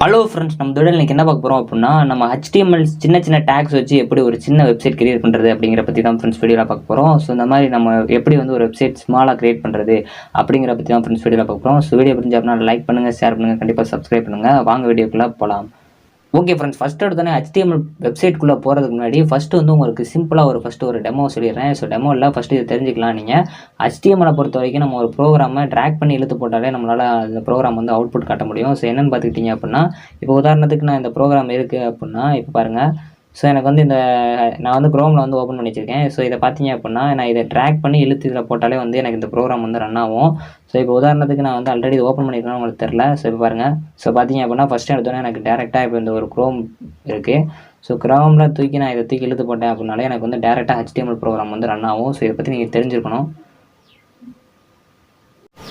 Hello friends, நம்ம தொழில் இன்றைக்கி என்ன பார்க்க போகிறோம் அப்படின்னா, நம்ம HTML சின்ன டேக்ஸ் வச்சு எப்படி ஒரு சின்ன வெப்சைட் கிரியேட் பண்ணுறது அப்படிங்கிற பற்றி தான் ஃப்ரெண்ட்ஸ் வீடியோவில் பார்க்க போகிறோம். ஸோ இந்த மாதிரி நம்ம எப்படி வந்து ஒரு வெப்சைட் ஸ்மாலாக கிரியேட் பண்ணுறது அப்படிங்கிற பற்றி தான் ஃப்ரெண்ட்ஸ் வீடியோவில் பார்க்க போகிறோம். ஸோ வீடியோ புரிஞ்சு அப்படின்னா லைக் பண்ணுங்கள், ஷேர் பண்ணுங்கள், கண்டிப்பாக சப்ஸ்கிரைப் பண்ணுங்கள். வாங்க வீடியோக்குள்ளே போகலாம். ஓகே ஃப்ரெண்ட்ஸ், ஃபஸ்ட்டு எடுத்தோன்னே HTML வெப்சைட்குள்ளே போகிறதுக்கு முன்னாடி ஃபஸ்ட்டு வந்து உங்களுக்கு சிம்பிளாக ஒரு டெமோ சொல்லிடுறேன். ஸோ டெமோவில் ஃபஸ்ட்டு இது தெரிஞ்சுக்கலாம். நீங்கள் HTML பொறுத்த வரைக்கும் நம்ம ஒரு ப்ரோக்ராமை ட்ராக் பண்ணி இழுத்து போட்டாலே நம்மளால் அந்த ப்ரோக்ராம் வந்து அவுட்புட் காட்ட முடியும். ஸோ என்னென்னு பார்த்துக்கிட்டிங்க அப்படின்னா, இப்போ உதாரணத்துக்கு நான் இந்த ப்ரோக்ராம் இருக்குது அப்படின்னா, இப்போ பாருங்கள். ஸோ எனக்கு வந்து நான் வந்து க்ரோமில் வந்து ஓப்பன் பண்ணி வச்சுருக்கேன். ஸோ இதை பார்த்தீங்க அப்படின்னா, நான் இதை ட்ராக் பண்ணி இழுத்து இதில் போட்டாலே வந்து எனக்கு இந்த ப்ரோக்ராம் வந்து ரன் ஆகும். ஸோ இப்போ உதாரணத்துக்கு நான் வந்து ஆல்ரெடி ஓப்பன் பண்ணியிருக்கேன்னு உங்களுக்கு தெரில. ஸோ இப்போ பாருங்கள். ஸோ பார்த்தீங்க அப்படின்னா, ஃபஸ்ட்டு எடுத்தோன்னே எனக்கு டேரெக்டாக இப்போ இந்த ஒரு க்ரோம் இருக்குது. ஸோ க்ரோமில் நான் இதை தூக்கி இழுத்து போட்டேன் அப்படின்னாலே எனக்கு வந்து டேரெக்டாக HTML ப்ரோக்ராம் வந்து ரன் ஆகும். ஸோ இதை பற்றி நீங்கள் தெரிஞ்சிருக்கணும்.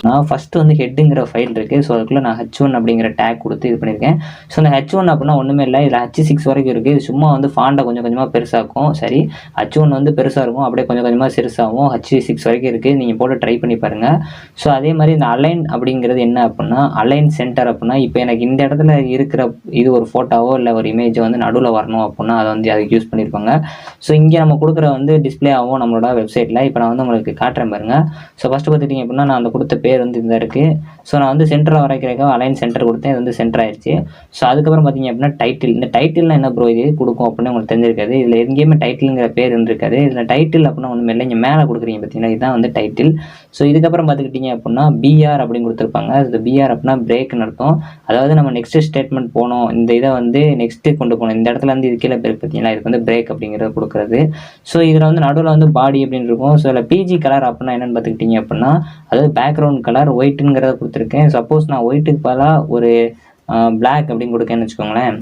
நான் ஃபஸ்ட்டு வந்து ஹெட்டுங்கிற ஃபைல் இருக்குது. ஸோ அதுக்குள்ளே நான் H1 அப்படிங்கிற டேக் கொடுத்து இது பண்ணியிருக்கேன். ஸோ இந்த H1 அப்படின்னா ஒன்றுமே இல்லை, இதில் H6 வரைக்கும் இருக்குது. இது சும்மா வந்து ஃபாண்டை கொஞ்சம் கொஞ்சமாக பெருசாக்கும். சரி, H1 வந்து பெருசாக இருக்கும், அப்படியே கொஞ்சம் கொஞ்சமாக சிறுசாகும். H6 வரைக்கும் இருக்குது, நீங்கள் போட்டு ட்ரை பண்ணி பாருங்கள். ஸோ அதே மாதிரி இந்த அலைன் அப்படிங்கிறது என்ன அப்படின்னா, அலைன் சென்டர் அப்படின்னா, இப்போ எனக்கு இந்த இடத்துல இருக்கிற இது ஒரு ஃபோட்டோவோ இல்லை ஒரு இமேஜோ வந்து நடுவில் வரணும் அப்படின்னா அதை வந்து அதுக்கு யூஸ் பண்ணியிருப்பாங்க. ஸோ இங்கே நம்ம கொடுக்குற வந்து டிஸ்பிளே ஆகும் நம்மளோட வெப்சைட்டில். இப்போ நான் வந்து உங்களுக்கு காட்டுறேன் பாருங்கள். ஸோ ஃபஸ்ட்டு பார்த்துட்டிங்க அப்படின்னா, நான் அந்த கொடுத்த பேர் வந்து இந்த இருக்குது. ஸோ நான் வந்து சென்டரில் வரைக்கிறதுக்காக அலைன் சென்டர் கொடுத்தேன், இது வந்து சென்டர் ஆயிடுச்சு. ஸோ அதுக்கப்புறம் பார்த்தீங்க அப்படின்னா டைட்டில். இந்த டைட்டில்னா என்ன ப்ரோ இது கொடுக்கும் அப்படின்னு உங்களுக்கு தெரிஞ்சிருக்காது. இதில் எங்கேயுமே டைட்டிலுங்கிற பேர் இருக்காது. இதில் டைட்டில் அப்படின்னா ஒன்றும் இல்லை, இங்கே மேலே கொடுக்குறீங்க பார்த்தீங்கன்னா, இதுதான் வந்து டைட்டில். ஸோ இதுக்கப்புறம் பார்த்துக்கிட்டிங்க அப்படின்னா BR அப்படின்னு கொடுத்துருப்பாங்க. இது BR அப்படின்னா பிரேக்னு அர்த்தம். அதாவது நம்ம நெக்ஸ்ட் ஸ்டேட்மெண்ட் போகணும், இந்த இதை வந்து நெக்ஸ்ட்டு கொண்டு போகணும், இந்த இடத்துல வந்து இது கீழே பேர் பார்த்தீங்கன்னா இதுக்கு வந்து பிரேக் அப்படிங்கிறத கொடுக்குறது. ஸோ இதில் வந்து நடுவில் வந்து பாடி அப்படின்னு இருக்கும். ஸோ இதில் PG கலர் அப்படின்னா என்னென்னு பார்த்துக்கிட்டிங்க அப்படின்னா, அதாவது பேக்ரவுண்ட் கலர் ஒயிட்டுங்கிறத கொடுத்துருக்கேன். சப்போஸ் நான் ஒயிட்டுக்கு பதிலாக ஒரு பிளாக் அப்படின்னு கொடுக்கேன்னு வச்சுக்கோங்களேன்.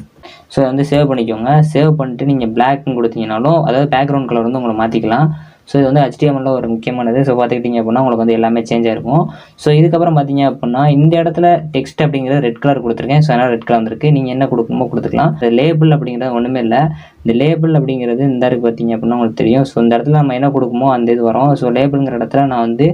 ஸோ வந்து சேவ் பண்ணிக்கோங்க. சேவ் பண்ணிட்டு நீங்கள் பிளாக்னு கொடுத்தீங்கனாலும், அதாவது பேக்ரவுண்ட் கலர் வந்து உங்களை மாற்றிக்கலாம். ஸோ இது வந்து HTML ஒரு முக்கியமானது. ஸோ பார்த்துக்கிட்டிங்க அப்படின்னா உங்களுக்கு வந்து எல்லாமே சேஞ்ச் ஆகிருக்கும். ஸோ இதுக்கப்புறம் பார்த்தீங்க அப்படின்னா, இந்த இடத்துல டெக்ஸ்ட் அப்படிங்கிறது ரெட் கலர் கொடுத்துருக்கேன். ஸோ அதனால் ரெட் கலர் வந்துருக்கு. நீங்கள் என்ன கொடுக்கணுமோ கொடுத்துக்கலாம். இந்த லேபிள் அப்படிங்கிறது ஒன்றுமே இல்லை. இந்த லேபிள் அப்படிங்கிறது இந்த இருக்குது பார்த்தீங்க அப்படின்னா உங்களுக்கு தெரியும். ஸோ இந்த இடத்துல நம்ம என்ன கொடுக்குமோ அந்த இது வரும். ஸோ லேபிளுங்கிற இடத்துல நான் வந்து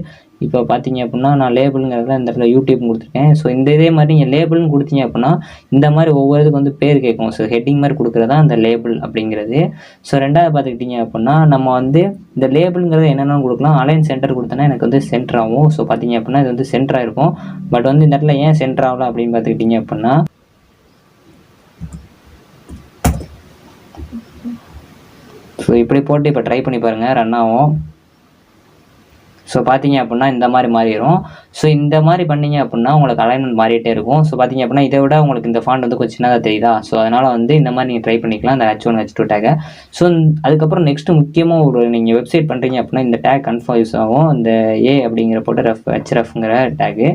இப்போ பார்த்தீங்க அப்படின்னா, நான் லேபிளுங்கிறதுல இந்த இடத்துல யூடியூப் கொடுத்துருக்கேன். ஸோ இதே மாதிரி நீங்கள் லேபிள்னு கொடுத்தீங்க அப்படின்னா, இந்த மாதிரி ஒவ்வொரு இதுக்கு வந்து பேர் கேட்கும். ஸோ ஹெட்டிங் மாதிரி கொடுக்குறதா அந்த லேபிள் அப்படிங்கிறது. ஸோ ரெண்டாவது பார்த்துக்கிட்டிங்க அப்படின்னா, நம்ம வந்து இந்த லேபிளுங்கிறது என்னென்னு கொடுக்கலாம். அலைன் சென்டர் கொடுத்தோன்னா எனக்கு வந்து சென்டர் ஆகும். ஸோ பார்த்தீங்க அப்படின்னா இது வந்து சென்டராக இருக்கும். பட் வந்து இந்த இடத்துல ஏன் சென்டர் ஆகலாம் அப்படின்னு பார்த்துக்கிட்டிங்க அப்படின்னா, ஸோ இப்படி போட்டு இப்போ ட்ரை பண்ணி பாருங்கள், ரன் ஆகும். ஸோ பார்த்தீங்க அப்படின்னா இந்த மாதிரி மாறிடும். ஸோ இந்த மாதிரி பண்ணிங்க அப்படின்னா உங்களுக்கு அலைன்மெண்ட் மாறிட்டே இருக்கும். ஸோ பார்த்தீங்க அப்படின்னா இதை விட உங்களுக்கு இந்த ஃபாண்ட் வந்து கொஞ்சம் சின்னதாக தெரியுதா. ஸோ அதனால் வந்து இந்த மாதிரி நீங்கள் ட்ரை பண்ணிக்கலாம், இந்த H1 H2 டேக்கை. ஸோ அதுக்கப்புறம் நெக்ஸ்ட்டு முக்கியமாக நீங்கள் வெப்சைட் பண்ணுறீங்க அப்படின்னா இந்த டேக் கன்ஃபார்ம் யூஸ் ஆகும். இந்த அப்படிங்கிற போட்டு HREFங்கிற டேக்கு.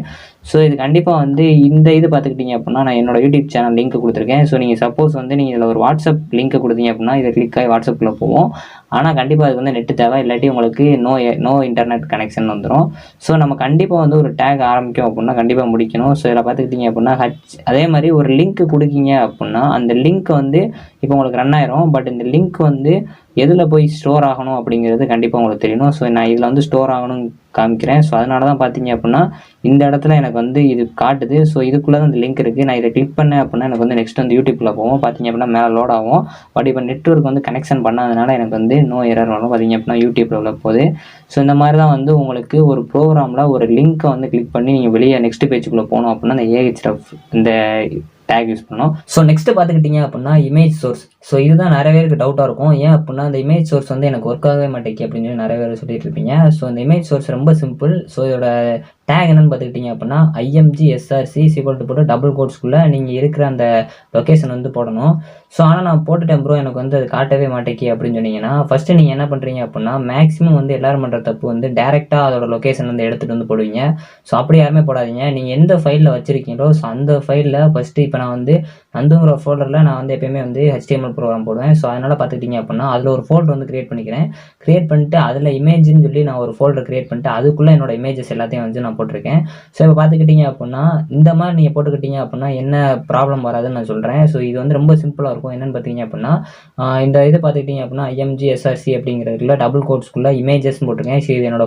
ஸோ இது கண்டிப்பாக வந்து இந்த இது பார்த்துக்கிட்டிங்க அப்படின்னா, நான் என்னோட யூடியூப் சேனல் லிங்க் கொடுத்துருக்கேன். ஸோ நீங்கள் சப்போஸ் வந்து நீங்கள் இதில் ஒரு வாட்ஸ்அப் லிங்க் கொடுத்தீங்க அப்படின்னா இதை கிளிக் ஆகி வாட்ஸ்அப்பில் போவோம். ஆனால் கண்டிப்பாக அதுக்கு வந்து நெட்டு தேவை, இல்லாட்டி உங்களுக்கு நோ இன்டர்நெட் கனெக்ஷன் வந்துடும். ஸோ நம்ம கண்டிப்பாக வந்து ஒரு டேக் ஆரம்பிக்கும் அப்படின்னா கண்டிப்பாக முடிக்கணும். ஸோ இதில் பார்த்துக்கிட்டிங்க அப்படின்னா அதே மாதிரி ஒரு லிங்க் கொடுக்கீங்க அப்படின்னா அந்த லிங்க் வந்து இப்போ உங்களுக்கு ரன் ஆயிரும். பட் இந்த லிங்க் வந்து எதில் போய் ஸ்டோர் ஆகணும் அப்படிங்கிறது கண்டிப்பாக உங்களுக்கு தெரியணும். ஸோ நான் இதில் வந்து ஸ்டோர் ஆகணும்னு காமிக்கிறேன். ஸோ அதனால தான் பார்த்தீங்க அப்படின்னா இந்த இடத்துல எனக்கு வந்து இது காட்டுது. ஸோ இதுக்குள்ளே தான் இந்த லிங்க் இருக்குது. நான் இதை கிளிக் பண்ணேன் அப்படின்னா எனக்கு வந்து நெக்ஸ்ட் வந்து யூடியூப்பில் போவோம். பார்த்தீங்க அப்படின்னா மேலே லோட் ஆகும். பட் இப்போ நெட்வொர்க் வந்து கனெக்ஷன் பண்ணாதனால எனக்கு வந்து நோ எரர் வரும். பார்த்தீங்க அப்படின்னா யூடியூப்பில் உள்ள போகுது. ஸோ இந்த மாதிரி தான் வந்து உங்களுக்கு ஒரு ப்ரோக்ராமில் ஒரு லிங்க்கை வந்து கிளிக் பண்ணி நீங்கள் வெளியே நெக்ஸ்ட் பேஜுக்குள்ளே போகணும் அப்படின்னா இந்த AHREF இந்த டேக் யூஸ் பண்ணோம். ஸோ நெக்ஸ்ட்டு பார்த்துக்கிட்டிங்க அப்படின்னா இமேஜ் சோர்ஸ். ஸோ இதுதான் நிறைய பேருக்கு டவுட்டாக இருக்கும். ஏன் அப்படின்னா இந்த இமேஜ் சோர்ஸ் வந்து எனக்கு ஒர்க் ஆகவே மாட்டேங்கி அப்படின்னு சொல்லி நிறைய பேர் சொல்லிட்டு இருப்பீங்க. ஸோ இந்த இமேஜ் சோர்ஸ் ரொம்ப சிம்பிள். ஸோ இதோட டேக் என்னென்னு பார்த்துக்கிட்டிங்க அப்படின்னா IMGSRC போட்டு டபுள் கோட்ஸ்குள்ளே நீங்கள் இருக்கிற அந்த லொக்கேஷன் வந்து போடணும். ஸோ ஆனால் நான் போட்டுட்டேன் ப்ரோ, எனக்கு வந்து அது காட்டவே மாட்டேங்கி அப்படின்னு சொன்னீங்கன்னா, ஃபஸ்ட்டு நீங்கள் என்ன பண்ணுறீங்க அப்படின்னா, மேக்ஸிமம் வந்து எல்லோரும் பண்ணுற தப்பு வந்து டேரெக்டாக அதோட லொக்கேஷன் வந்து எடுத்துகிட்டு வந்து போடுவீங்க. ஸோ அப்படி யாருமே போடாதீங்க. நீங்கள் எந்த ஃபைலில் வச்சுருக்கீங்களோ ஸோ அந்த ஃபைலில் ஃபஸ்ட்டு இப்போ நான் வந்து நந்துங்கிற ஃபோல்டரில் நான் வந்து எப்பயுமே வந்து HTML ப்ரோக்ராம் போடுவேன். ஸோ அதனால் பார்த்துக்கிட்டிங்க அப்படின்னா அதில் ஒரு ஃபோல்டர் வந்து க்ரியேட் பண்ணிக்கிறேன். க்ரியேட் பண்ணிட்டு அதில் இமேஜ்னு சொல்லி நான் ஒரு ஃபோல்டர் க்ரியேட் பண்ணிட்டு அதுக்குள்ளே என்னோட இமேஜஸ் எல்லாத்தையும் வந்து நான் போட்டிருக்கேன். ஸோ இப்போ பார்த்துக்கிட்டிங்க அப்படின்னா இந்த மாதிரி நீங்கள் போட்டுக்கிட்டீங்க அப்படின்னா என்ன ப்ராப்ளம் வராதுன்னு நான் சொல்கிறேன். ஸோ இது வந்து ரொம்ப சிம்பிளாக இருக்கும். என்னென்னு பார்த்தீங்க அப்படின்னா இந்த இது பார்த்துக்கிட்டிங்க அப்படின்னா IMGSRC அப்படிங்கிறதுல டபுள் கோட்ஸ்குள்ளே இமேஜஸ்ன்னு போட்டிருக்கேன். ஸோ இது என்னோட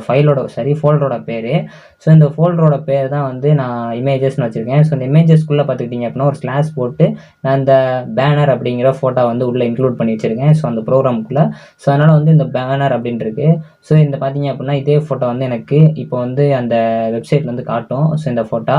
ஃபோல்டரோட பேர். ஸோ இந்த ஃபோல்டரோட பேர் தான் வந்து நான் இமேஜஸ்ன்னு வச்சுருக்கேன். ஸோ இந்த இமேஜஸ்குள்ளே பார்த்துக்கிட்டிங்க அப்படின்னா ஒரு ஸ்லாஷ் போட்டு நான் இந்த பேனர் அப்படிங்கிற ஃபோட்டோ வந்து உள்ளே இன்க்ளூட் பண்ணி வச்சுருக்கேன். ஸோ அந்த ப்ரோக்ராமுக்குள்ளே. ஸோ அதனால் வந்து இந்த பேனர் அப்படின்னு இருக்கு. ஸோ இந்த பார்த்தீங்க அப்படின்னா இதே ஃபோட்டோ வந்து எனக்கு இப்போ வந்து அந்த வெப்சைட்டில் வந்து காட்டும். ஸோ இந்த ஃபோட்டோ.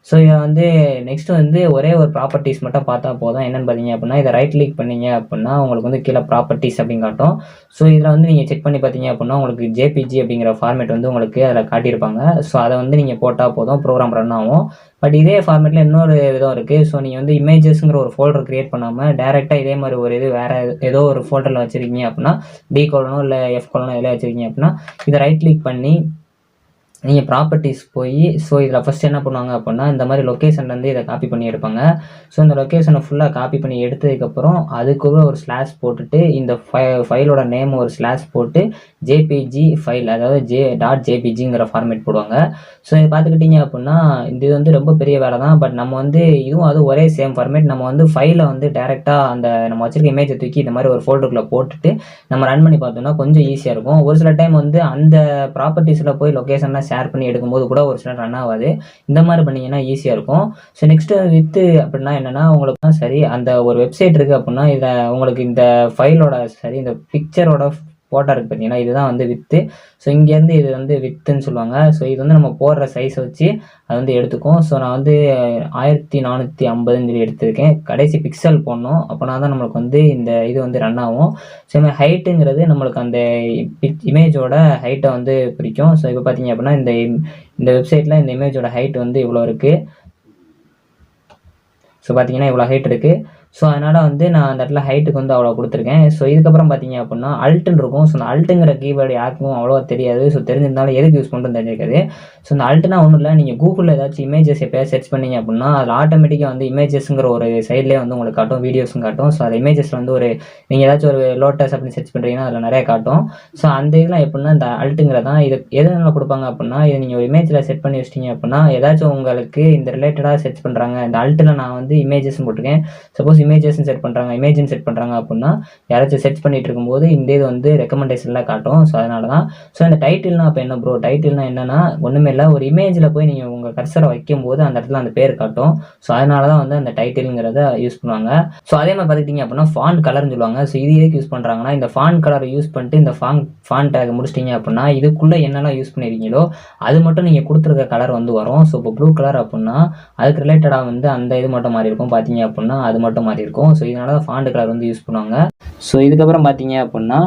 ஸோ இதை வந்து நெக்ஸ்ட்டு வந்து ஒரே ஒரு ப்ராப்பர்ட்டிஸ் மட்டும் பார்த்தா போதும். என்னென்னு பார்த்தீங்க அப்படின்னா இதை ரைட் கிளிக் பண்ணீங்க அப்படின்னா உங்களுக்கு வந்து கீழே ப்ராப்பர்ட்டிஸ் அப்படின்னு காட்டும். ஸோ இதில் வந்து நீங்கள் செக் பண்ணி பார்த்தீங்க அப்படின்னா உங்களுக்கு JPG அப்படிங்கிற ஃபார்மேட் வந்து உங்களுக்கு அதில் காட்டியிருப்பாங்க. ஸோ அதை வந்து நீங்கள் போட்டால் போதும் ப்ரோக்ராம் ரன் ஆகும். பட் இதே ஃபார்மேட்டில் இன்னொரு விதம் இருக்குது. ஸோ நீங்கள் வந்து இமேஜஸ்ங்கிற ஒரு ஃபோல்டர் க்ரியேட் பண்ணாமல் டேரெக்டாக இதே மாதிரி ஒரு இது வேறு ஏதோ ஒரு ஃபோல்டரில் வச்சுருக்கீங்க அப்படின்னா D கோலனோ இல்லை F கோலனோ எதில் வச்சுருக்கீங்க அப்படின்னா இதை ரைட் கிளிக் பண்ணி நீங்கள் ப்ராப்பர்ட்டிஸ் போய் ஸோ இதில் ஃபஸ்ட்டு என்ன பண்ணுவாங்க அப்படின்னா இந்த மாதிரி லொக்கேஷன்லேருந்து இதை காப்பி பண்ணி எடுப்பாங்க. ஸோ இந்த லொக்கேஷனை ஃபுல்லாக காப்பி பண்ணி எடுத்ததுக்கப்புறம் அதுக்குள்ளே ஒரு ஸ்லாஷ் போட்டுட்டு இந்த ஃபைலோட நேம் ஒரு ஸ்லாஷ் போட்டு JPG ஃபைல் அதாவது .jpgங்கிற ஃபார்மேட் போடுவாங்க. ஸோ இது பார்த்துக்கிட்டிங்க அப்படின்னா இது வந்து ரொம்ப பெரிய வேலை தான். பட் நம்ம வந்து இதுவும் அது ஒரே சேம் ஃபார்மேட். நம்ம வந்து ஃபைலை வந்து டேரெக்டாக அந்த நம்ம வச்சிருக்க இமேஜை தூக்கி இந்த மாதிரி ஒரு ஃபோல்டருக்குள்ளே போட்டுட்டு நம்ம ரன் பண்ணி பார்த்தோம்னா கொஞ்சம் ஈஸியாக இருக்கும். ஒரு சில டைம் வந்து அந்த ப்ராப்பர்ட்டிஸில் போய் லொக்கேஷன்லாம் ஷேர் பண்ணி எடுக்கும்போது கூட ஒரு சில ரன் ஆகாது. இந்த மாதிரி பண்ணிங்கன்னா ஈஸியாக இருக்கும். ஸோ நெக்ஸ்ட்டு வித்து அப்படின்னா என்னென்னா உங்களுக்கு தான் சரி அந்த ஒரு வெப்சைட் இருக்குது அப்படின்னா இதை உங்களுக்கு இந்த ஃபைலோட சரி இந்த பிக்சரோட ஃபோட்டோ இருக்குது பார்த்தீங்கன்னா இதுதான் வந்து வித்து. ஸோ இங்கேருந்து இது வந்து வித்துன்னு சொல்லுவாங்க. ஸோ இது வந்து நம்ம போடுற சைஸை வச்சு அது வந்து எடுத்துக்கும். ஸோ நான் வந்து 1450 எடுத்திருக்கேன். கடைசி பிக்சல் போடணும். அப்போனா தான் நம்மளுக்கு வந்து இந்த இது வந்து ரன் ஆகும். ஸோ இந்த ஹைட்டுங்கிறது நம்மளுக்கு அந்த இமேஜோட ஹைட்டை வந்து பிரிக்கும். ஸோ இப்போ பார்த்தீங்க அப்படின்னா இந்த வெப்சைட்டில் இந்த இமேஜோட ஹைட் வந்து இவ்வளோ இருக்குது. ஸோ பார்த்தீங்கன்னா இவ்வளோ ஹைட் இருக்குது. ஸோ அதனால் வந்து நான் அந்த இடத்துல ஹைட்டுக்கு வந்து அவ்வளோ கொடுத்துருக்கேன். ஸோ இதுக்கப்புறம் பார்த்தீங்க அப்படின்னா அல்ட்டுன்னு இருக்கும். ஸோ அந்த அல்ட்டுங்கிற கீவேர்டு யாருக்கும் அவ்வளோவா தெரியாது. ஸோ தெரிஞ்சிருந்தாலும் எதுக்கு யூஸ் பண்ணுறது தெரிஞ்சிருக்காது. ஸோ இந்த அல்ட்டுனா ஒன்றும் இல்லை. நீங்கள் கூகுளில் ஏதாச்சும் இமேஜஸ் எப்போயாவது சர்ச் பண்ணீங்க அப்படின்னா அதில் ஆட்டோமேட்டிக்காக வந்து இமேஜஸ்ங்கிற ஒரு சைட்லேயே வந்து உங்களுக்கு காட்டும், வீடியோஸும் காட்டும். ஸோ அந்த இமேஜஸில் வந்து ஒரு நீங்கள் ஏதாச்சும் ஒரு லோட்டஸ் அப்படின்னு சர்ச் பண்ணுறீங்கன்னா அதில் நிறைய காட்டும். ஸோ அந்த இதெல்லாம் எப்படின்னா இந்த அல்ட்டுங்கிறதான் இது எதனால கொடுப்பாங்க அப்படின்னா இதை நீங்கள் ஒரு இமேஜில் செட் பண்ணி வச்சிட்டிங்க அப்படின்னா ஏதாச்சும் உங்களுக்கு இந்த ரிலேட்டடாக சர்ச் பண்ணுறாங்க. இந்த அல்ட்டில் நான் வந்து இமேஜஸ் போட்டிருக்கேன். சப்போஸ் இமேஜஸ்ன்னு செட் பண்ணுறாங்க அப்படின்னா யாராச்சும் சர்ச் பண்ணிட்டு இருக்கும்போது இந்த இது வந்து ரெக்கமெண்டேஷன்லாம் காட்டும். ஸோ அதனால தான். ஸோ இந்த டைட்டில்னா அப்போ என்ன ப்ரோ, டைட்டில்னா என்னன்னா ஒன்றுமே இல்லை. ஒரு இமேஜில் போய் நீங்கள் உங்கள் கர்சரை வைக்கும்போது அந்த இடத்துல அந்த பேர் காட்டும். ஸோ அதனால தான் வந்து அந்த டைட்டிலுங்கிறத யூஸ் பண்ணுவாங்க. ஸோ அதே மாதிரி பார்த்துக்கிட்டிங்க அப்படின்னா ஃபாண்ட் கலர்னு சொல்லுவாங்க. ஸோ இது எதுக்கு யூஸ் பண்ணுறாங்கன்னா இந்த ஃபாண்ட் கலரை யூஸ் பண்ணிட்டு இந்த ஃபாண்ட் டேக் முடிச்சிட்டிங்க அப்படின்னா இதுக்குள்ளே என்னெல்லாம் யூஸ் பண்ணிருக்கீங்களோ அது மட்டும் நீங்கள் கொடுத்துருக்க கலர் வந்து வரும். ஸோ இப்போ ப்ளூ கலர் அப்படின்னா அதுக்கு ரிலேட்டடாக வந்து அந்த இது மட்டும் மாறி இருக்கும். பார்த்தீங்க அப்படின்னா அது மட்டும் மாறி இருக்கும். ஸோ இதனால தான் ஃபாண்ட் கலர் வந்து யூஸ் பண்ணுவாங்க. ஸோ இதுக்கப்புறம் பார்த்தீங்க அப்படின்னா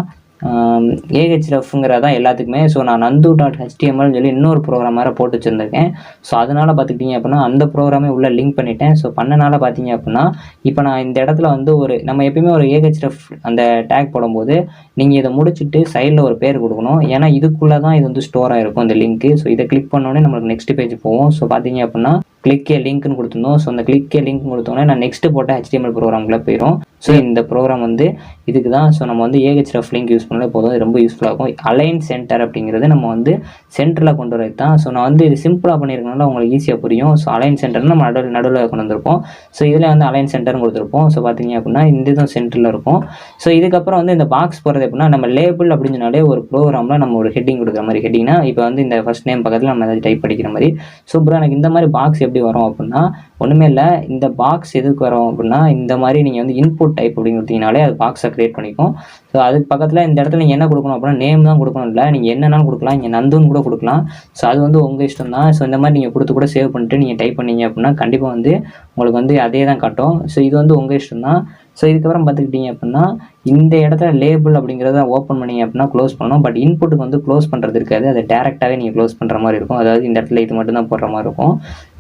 AHREFங்கிறதான் எல்லாத்துக்குமே. ஸோ நான் Nandhu.html சொல்லி இன்னொரு ப்ரோக்ராம் வேறு போட்டு வச்சுருந்துருக்கேன். ஸோ அதனால் பார்த்துக்கிட்டிங்க அப்படின்னா அந்த ப்ரோக்ராமே உள்ளே லிங்க் பண்ணிட்டேன். ஸோ பண்ணனால பார்த்தீங்க அப்படின்னா இப்போ நான் இந்த இடத்துல வந்து நம்ம எப்பயுமே ஒரு AHREF அந்த டேக் போடும்போது நீங்கள் இதை முடிச்சுட்டு சைடில் ஒரு பேர் கொடுக்கணும். ஏன்னா இதுக்குள்ளே தான் இது வந்து ஸ்டோர் ஆகிருக்கும் இந்த லிங்க்கு. ஸோ இதை கிளிக் பண்ணோடனே நம்மளுக்கு நெக்ஸ்ட் பேஜ் போவோம். ஸோ பார்த்தீங்க அப்படின்னா கிளிக்கே லிங்க்னு கொடுத்துருந்தோம். ஸோ அந்த கிளிக்கே லிங்க் கொடுத்தோன்னே நான் நெக்ஸ்ட்டு போட்ட HTML ப்ரோக்ராம்குள்ளே போயிடும். ஸோ இந்த ப்ரோக்ராம் வந்து இதுக்கு தான். ஸோ நம்ம வந்து AHREF லிங்க் யூஸ் பண்ணாலே போதும். இது ரொம்ப யூஸ்ஃபுல்லாக இருக்கும். அலைன் சென்டர் அப்படிங்கிறது நம்ம வந்து சென்டரில் கொண்டு வரது தான். ஸோ நான் வந்து இது சிம்பிளாக பண்ணியிருக்கனால உங்களுக்கு ஈஸியாக புரியும். ஸோ அலைன் சென்டர்னு நம்ம நடுவில் கொண்டு வந்திருப்போம். ஸோ இதில் வந்து அலைன் சென்டர்னு கொடுத்துருப்போம். ஸோ பார்த்தீங்க அப்படின்னா இந்த இதுவும் சென்டரில் இருக்கும். ஸோ இதுக்கப்புறம் வந்து இந்த பாக்ஸ் போகிறது எப்படின்னா நம்ம லேபிள் அப்படின்னு சொன்னாலே ஒரு ப்ரோக்ராமில் நம்ம ஒரு ஹெட்டிங் கொடுக்குற மாதிரி ஹெட்டிங்னா இப்போ வந்து இந்த ஃபர்ஸ்ட் நேம் பக்கத்தில் நம்ம ஏதாச்சும் டைப் படிக்கிற மாதிரி. ஸோ ப்ரோ எனக்கு இந்த மாதிரி பாக்ஸ் எப்படி வரும் அப்படின்னா ஒன்றுமே இல்லை. இந்த பாக்ஸ் எதுக்கு வரும் அப்படின்னா இந்த மாதிரி நீங்கள் வந்து இன்புட் டைப் அப்படின்னு கொடுத்தீங்கனாலே அது பாக்ஸை க்ரியேட் பண்ணிக்கும். ஸோ அதுக்கு பக்கத்தில் இந்த இடத்துல நீங்கள் என்ன கொடுக்கணும் அப்படின்னா நேம் தான் கொடுக்கணும். இல்லை நீங்கள் என்னென்னாலும் கொடுக்கலாம். இங்கே நந்துன்னு கூட கொடுக்கலாம். ஸோ அது வந்து உங்கள் இஷ்டம் தான். ஸோ இந்த மாதிரி நீங்கள் கொடுத்து கூட சேவ் பண்ணிட்டு நீங்கள் டைப் பண்ணீங்க அப்படின்னா கண்டிப்பாக வந்து உங்களுக்கு வந்து அதே தான் காட்டும். ஸோ இது வந்து உங்கள் இஷ்டம் தான். ஸோ இதுக்கப்புறம் பார்த்துக்கிட்டிங்க அப்படின்னா இந்த இடத்துல லேபிள் அப்படிங்கிறத ஓப்பன் பண்ணிங்க அப்படின்னா க்ளோஸ் பண்ணணும். பட் இன்புட்டுக்கு வந்து க்ளோஸ் பண்ணுறது இருக்காது. அதை டேரெக்டாகவே நீங்கள் க்ளோஸ் பண்ணுற மாதிரி இருக்கும். அதாவது இந்த இடத்துல இது மட்டும் தான் போடுற மாதிரி இருக்கும்.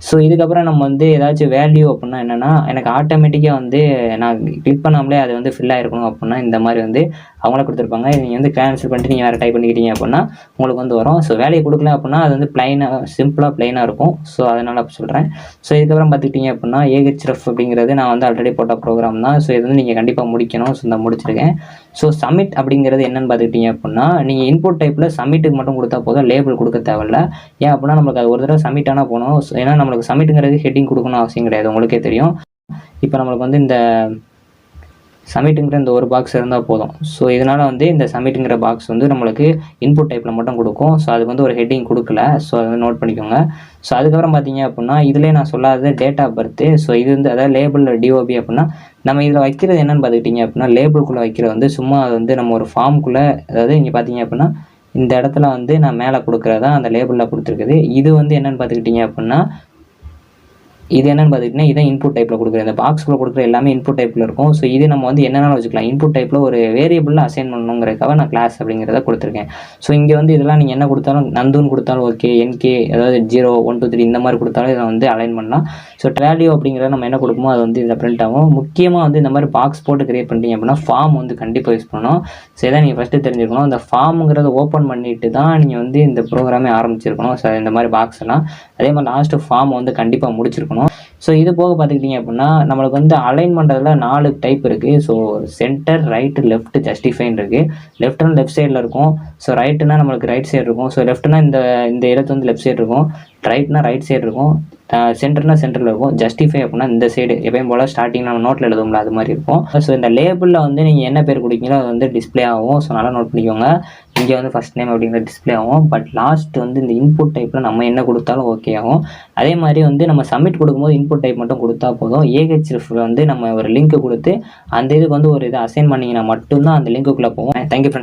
ஸோ இதுக்கப்புறம் நம்ம வந்து ஏதாச்சும் வேல்யூ அப்படின்னா என்னென்னா எனக்கு ஆட்டோமேட்டிக்காக வந்து நான் கிளிக் பண்ணாமலே அது வந்து ஃபில் ஆகிருக்கணும் அப்படின்னா இந்த மாதிரி வந்து அவங்களே கொடுத்துருப்பாங்க. நீங்கள் வந்து கேன்சல் பண்ணிட்டு நீங்கள் வேறு டைப் பண்ணிக்கிட்டீங்க அப்படின்னா உங்களுக்கு வந்து வரும். ஸோ வேலையை கொடுக்கல அப்படின்னா அது வந்து சிம்பிளாக ப்ளைனாக இருக்கும். ஸோ அதனால் அப்படி சொல்கிறேன். ஸோ இதுக்கப்புறம் பார்த்துக்கிட்டிங்க அப்படின்னா AHREF அப்படிங்கிறது நான் வந்து ஆல்ரெடி போட்ட ப்ரோக்ராம் தான். ஸோ இது வந்து நீங்கள் கண்டிப்பாக முடிக்கணும். ஸோ இந்த முடிச்சிருங்க. கொடுத்துருக்கேன். ஸோ சப்மிட் அப்படிங்கிறது என்னன்னு பார்த்துக்கிட்டிங்க அப்படின்னா, நீங்கள் இன்புட் டைப்பில் சப்மிட்டுக்கு மட்டும் கொடுத்தா போதும், லேபிள் கொடுக்க தேவையில்ல. ஏன் அப்படின்னா நம்மளுக்கு அது ஒரு தடவை சப்மிட் ஆனால் போகணும். ஏன்னா நம்மளுக்கு சப்மிட்டுங்கிறது ஹெட்டிங் கொடுக்கணும் அவசியம் கிடையாது, உங்களுக்கே தெரியும். இப்போ நம்மளுக்கு வந்து இந்த சப்மிட்டுங்கிற இந்த ஒரு பாக்ஸ் இருந்தால் போதும். ஸோ இதனால் வந்து இந்த சப்மிட்டுங்கிற பாக்ஸ் வந்து நம்மளுக்கு இன்புட் டைப்பில் மட்டும் கொடுக்கும். ஸோ அதுக்கு வந்து ஒரு ஹெட்டிங் கொடுக்கல. ஸோ அதை வந்து நோட் பண்ணிக்கோங்க. ஸோ அதுக்கப்புறம் பார்த்தீங்க அப்படின்னா இதிலே நான் சொல்லாத டேட் ஆஃப் பர்த்து. ஸோ இது வந்து அதாவது லேபிள் டிஓபி அப்படின்னா நம்ம இதில் வைக்கிறது என்னென்னு பார்த்துக்கிட்டிங்க அப்படின்னா, லேபிள்குள்ளே வைக்கிறது வந்து சும்மா அது வந்து நம்ம ஒரு ஃபார்முக்குள்ளே, அதாவது இங்கே பார்த்தீங்க அப்படின்னா இந்த இடத்துல வந்து நான் மேலே கொடுக்குறதா அந்த லேபிளில் கொடுத்துருக்குது. இது வந்து என்னென்னு பார்த்துக்கிட்டிங்க அப்படின்னா, இது என்னன்னு பார்த்துக்கிட்டிங்கன்னா இதான் இன்புட் டைப்பில் கொடுக்குறது. இந்த பாக்ஸ்குள்ளே கொடுக்குற எல்லாமே இன்புட் டைப்பில் இருக்கும். ஸோ இது நம்ம வந்து என்னென்னாலும் வச்சுக்கலாம். இன்புட் டைப்பில் ஒரு வேரியபிளில் அசைன் பண்ணணுங்கிறதுக்காக நான் கிளாஸ் அப்படிங்கிறத கொடுத்துருக்கேன். ஸோ இங்கே வந்து இதெல்லாம் நீங்கள் என்ன கொடுத்தாலும் நந்துன்னு கொடுத்தாலும் ஓகே, என்கே அதாவது 0 1 2 3 இந்த மாதிரி கொடுத்தாலும் இதை வந்து அலைன் பண்ணலாம். ஸோ வேல்யூ அப்படிங்கிறத நம்ம என்ன கொடுக்குமோ அது வந்து இதில் பிரிண்ட் ஆகும். முக்கியமாக வந்து இந்த மாதிரி பாக்ஸ் போட்டு கிரியேட் பண்ணிட்டீங்க அப்படின்னா ஃபார்ம் வந்து கண்டிப்பாக யூஸ் பண்ணணும். ஸோ இதான் நீங்கள் ஃபஸ்ட்டு தெரிஞ்சுக்கணும். இந்த ஃபார்முங்கிறத ஓப்பன் பண்ணிட்டு தான் நீங்கள் வந்து இந்த ப்ரோக்ராமே ஆரம்பிச்சிருக்கணும். ஸோ இந்த மாதிரி பாக்ஸ் எல்லாம் அதே மாதிரி லாஸ்ட்டு ஃபார்ம் வந்து கண்டிப்பாக முடிச்சிருக்கணும். ஸோ இது போக பார்த்துக்கிட்டிங்க அப்படின்னா நம்மளுக்கு வந்து அலைன் பண்ணுறதுல 4 டைப் இருக்குது. ஸோ சென்டர், ரைட்டு, லெஃப்ட், ஜஸ்டிஃபைன்னு இருக்குது. லெஃப்ட்னா லெஃப்ட் சைடில் இருக்கும். ஸோ ரைட்டுனா நம்மளுக்கு ரைட் சைடு இருக்கும். ஸோ லெஃப்ட்னா இந்த இடத்து வந்து லெஃப்ட் சைடு இருக்கும். ரைட்னா ரைட் சைடு இருக்கும். சென்டர்னா சென்டரில் இருக்கும். ஜஸ்டிஃபை அப்படின்னா இந்த சைடு எப்பயும் போல் ஸ்டார்டிங் நம்ம நோட்டில் எழுதும்ல அது மாதிரி இருக்கும். ஸோ இந்த லேபிளில் வந்து நீங்கள் என்ன பேர் கொடுக்கீங்களோ அது வந்து டிஸ்பிளே ஆகும். ஸோ நல்லா நோட் பண்ணிக்கோங்க. இங்கே வந்து ஃபஸ்ட் நேம் அப்படிங்கிற டிஸ்பிளே ஆகும். பட் லாஸ்ட் வந்து இந்த இன்புட் டைப்பில் நம்ம என்ன கொடுத்தாலும் ஓகே ஆகும். அதே மாதிரி வந்து நம்ம சப்மிட் கொடுக்கும்போது இன்புட் டைப் மட்டும் கொடுத்தா போதும். ஏஹெச்எஃப்ல வந்து நம்ம ஒரு லிங்க் கொடுத்து அந்த இதுக்கு வந்து ஒரு இதை அசைன் பண்ணிங்கன்னா மட்டும்தான் அந்த லிங்க்குள்ளே போவோம். Thank you friends.